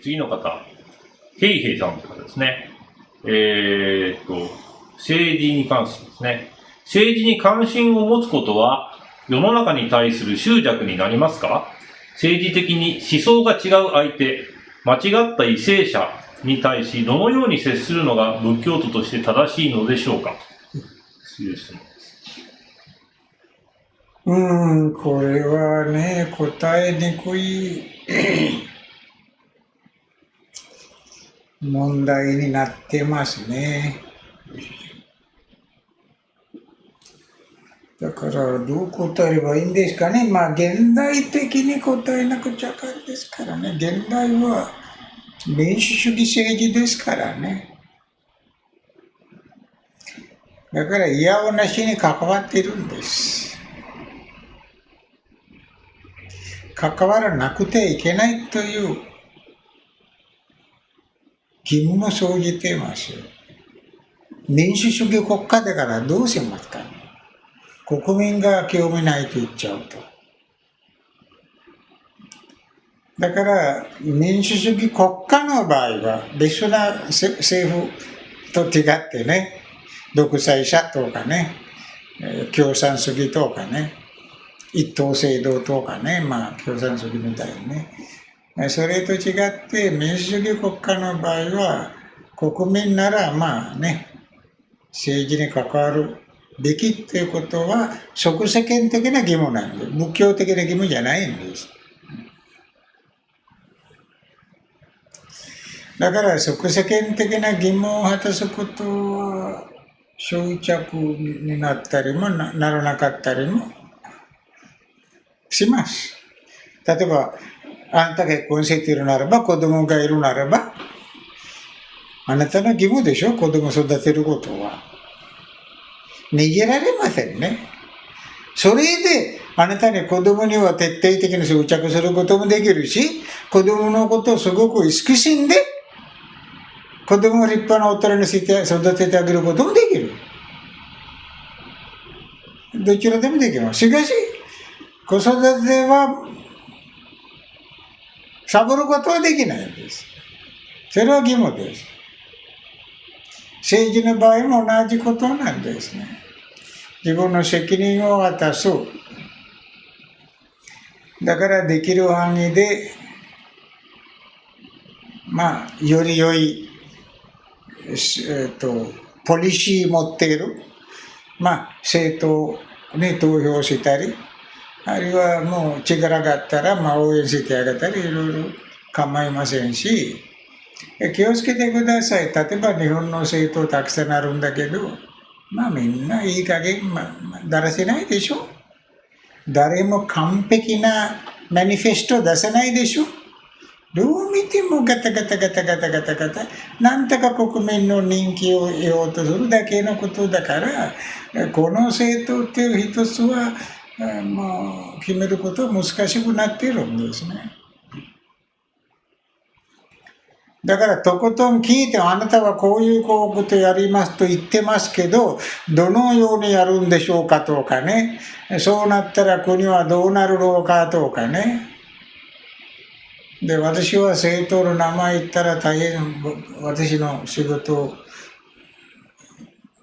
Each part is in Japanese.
次の方、ヘイヘイさんという方ですね。政治に関してですね。政治に関心を持つことは、世の中に対する執着になりますか？政治的に思想が違う相手、間違った為政者に対し、どのように接するのが仏教徒として正しいのでしょうか？という質問です。これはね、答えにくい問題になってますね。だから、どう答えればいいんですかね。現代的に答えなくちゃかんですからね。現代は民主主義政治ですからね。だから、いやおなしに関わっているんです。関わらなくてはいけないという義務も生じています。民主主義国家だからどうしますかね。国民が興味ないと言っちゃうと。だから、民主主義国家の場合は、別な政府と違ってね、独裁者とかね、共産主義とかね、一党制度とかね、共産主義みたいにね。それと違って、民主主義国家の場合は、国民なら政治に関わるべきということは、即世間的な義務なんで、仏教的な義務じゃないんです。だから、即世間的な義務を果たすことは、執着になったりも ならなかったりもします。例えば、あんた結婚しているならば、子供がいるならば、あなたの義務でしょ、子供を育てることは。逃げられませんね。それで、あなたに子供には徹底的に執着することもできるし、子供のことをすごく慈しんで、子供を立派な大人にして育ててあげることもできる。どちらでもできます。しかし、子育ては、サボることはできないんです。それは義務です。政治の場合も同じことなんですね。自分の責任を果たす。だからできる範囲で、より良い、ポリシー持っている、政党に投票したり、あるいはもう力があったら、応援してあげたり、いろいろ構いませんし、気をつけてください。例えば日本の政党たくさんあるんだけど、みんないい加減、だらせないでしょ。誰も完璧なマニフェスト出せないでしょ。どう見てもガタガタガタガタガタガタ、なんとか国民の人気を得ようとするだけのことだから、この政党っていう一つは、決めることは難しくなっているんですね。だから、とことん聞いて、あなたはこういうことやりますと言ってますけど、どのようにやるんでしょうかとかね。そうなったら国はどうなるのかとかね。で、私は政党の名前言ったら大変、私の仕事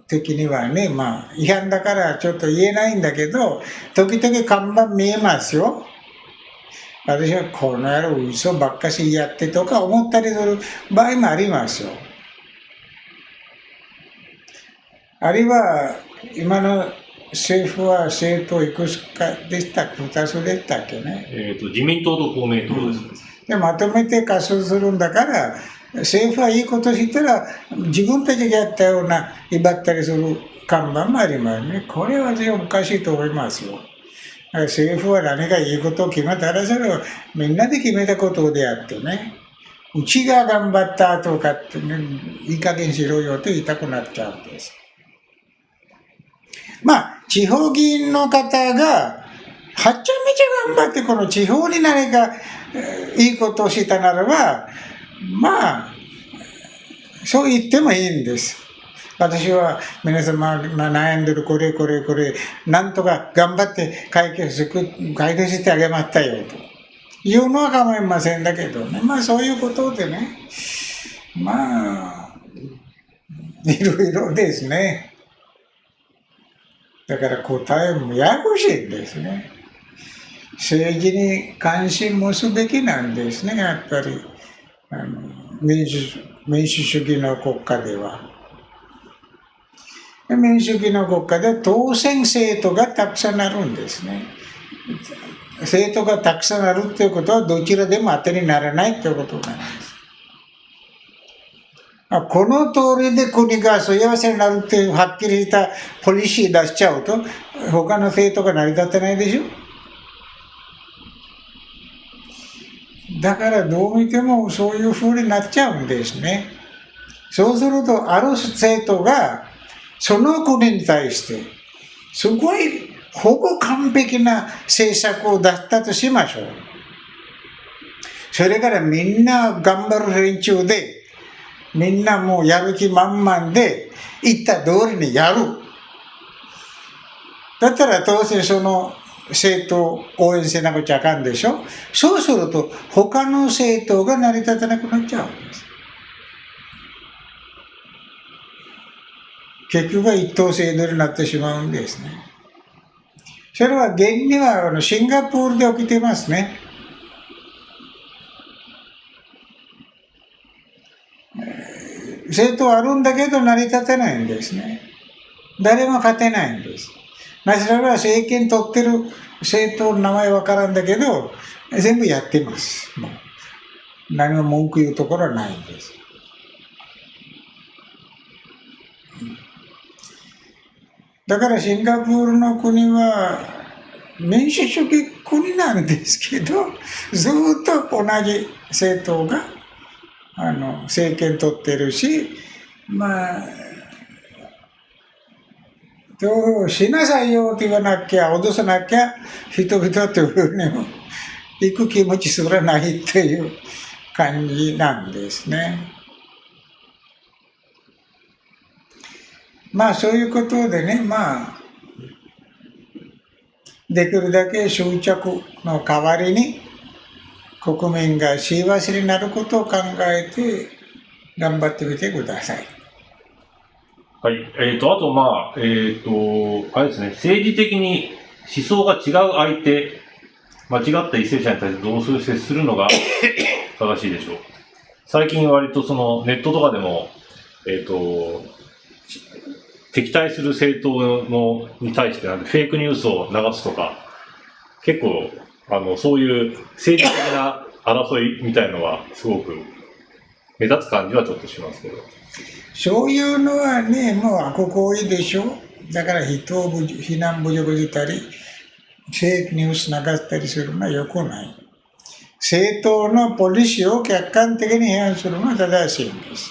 的にはね、違反だからちょっと言えないんだけど、時々看板見えますよ。私はこの野郎嘘ばっかしやってとか思ったりする場合もありますよ。あるいは、今の政府は政党いくつかでしたっけ、2つでしたっけね。自民党と公明党です。で、まとめて可数するんだから、政府はいいことしたら、自分たちがやったような、威張ったりする看板もありますね。これは私はおかしいと思いますよ。政府は何かいいことを決めたら、それはみんなで決めたことであってね、うちが頑張ったとかってね、いい加減しろよと言いたくなっちゃうんです。地方議員の方が、はっちゃめちゃ頑張ってこの地方に何かいいことをしたならば、そう言ってもいいんです。私は皆様が悩んでるこれ、なんとか頑張って解決してあげましたよと。言うのは構いませんだけどね。まあそういうことでね。まあ、いろいろですね。だから答えもややこしいんですね。政治に関心持つべきなんですね、やっぱり。民主主義の国家では。民主主義の国家では当選政党がたくさんあるんですね。政党がたくさんあるということはどちらでも当てにならないということなんです。この通りで国が幸せになるっていうはっきりしたポリシー出しちゃうと他の政党が成り立ってないでしょ。だからどう見てもそういう風になっちゃうんですね。そうするとある政党がその国に対してすごいほぼ完璧な政策を出したとしましょう。それからみんな頑張る連中でみんなもうやる気満々で言った通りにやる。だったら当然その政党を応援せなくちゃあかんでしょ。そうすると他の政党が成り立たなくなっちゃうんです。結局は一党制度になってしまうんですね。それは現にはシンガポールで起きてますね。政党あるんだけど成り立てないんですね。誰も勝てないんです。なぜならば政権取ってる政党の名前わからんだけど、全部やってます。もう何も文句言うところはないんです。だからシンガポールの国は民主主義国なんですけど、ずっと同じ政党が政権取ってるし、まあ、投票しなさいよって言わなきゃ、脅さなきゃ、人々というふうにも行く気持ちすらないっていう感じなんですね。まあそういうことでね、まあ、できるだけ執着の代わりに国民が幸せになることを考えて頑張ってみてください。はい。あと、あれですね、政治的に思想が違う相手、間違った為政者に対してどう接するのが正しいでしょう。最近割とそのネットとかでも、敵対する政党に対してフェイクニュースを流すとか、結構、そういう政治的な争いみたいのはすごく目立つ感じはちょっとしますけど。そういうのはね、もう悪行為でしょ。だから人を非難侮辱したり、フェイクニュース流したりするのは良くない。政党のポリシーを客観的に批判するのは正しいんです。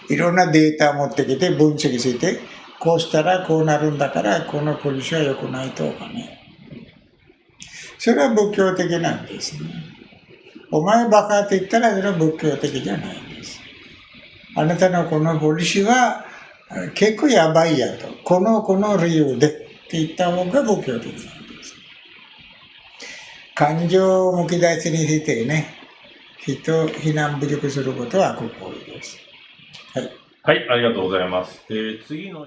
いろんなデータを持ってきて分析して、こうしたらこうなるんだから、このポリシーは良くないとかね。それは仏教的なんですね。お前バカって言ったらそれは仏教的じゃないんです。あなたのこのポリシーは結構やばいやと。この理由でって言った方が仏教的なんです。感情をむき出しにしてね、人を非難侮辱することは悪行為です。はい。はい、ありがとうございます。次の